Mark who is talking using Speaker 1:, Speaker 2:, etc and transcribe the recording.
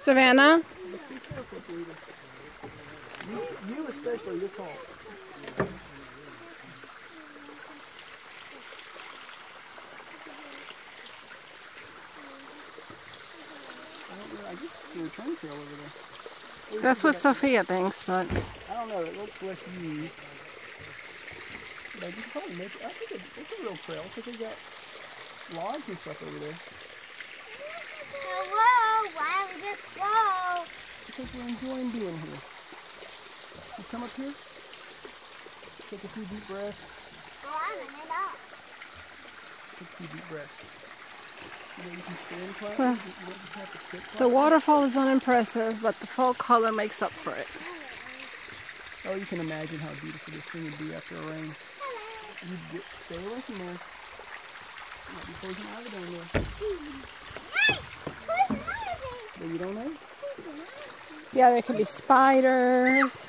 Speaker 1: Savannah?
Speaker 2: Just be careful, sweetie. You especially, you're tall. I don't know. I guess it's the return trail over there.
Speaker 1: That's what Sophia thinks, but
Speaker 2: I don't know. It looks less used. But you can probably make it. I think it's a real trail because they got logs and stuff over there.
Speaker 3: Hello, why are we this slow?
Speaker 2: Because we're enjoying being here. You come up here, take a few deep breaths.
Speaker 3: Oh, I'm in it up.
Speaker 2: Take a few deep breaths. You know, you can stand quietly.
Speaker 1: Well,
Speaker 2: You don't just have to sit quietly.
Speaker 1: the waterfall is unimpressive, but the fall color makes up for it.
Speaker 2: Oh, you can imagine how beautiful this thing would be after a rain. You stay away from there. You might be poison ivy down there.
Speaker 3: Hey, poison ivy.
Speaker 2: But you don't know?
Speaker 1: Yeah, there could be spiders.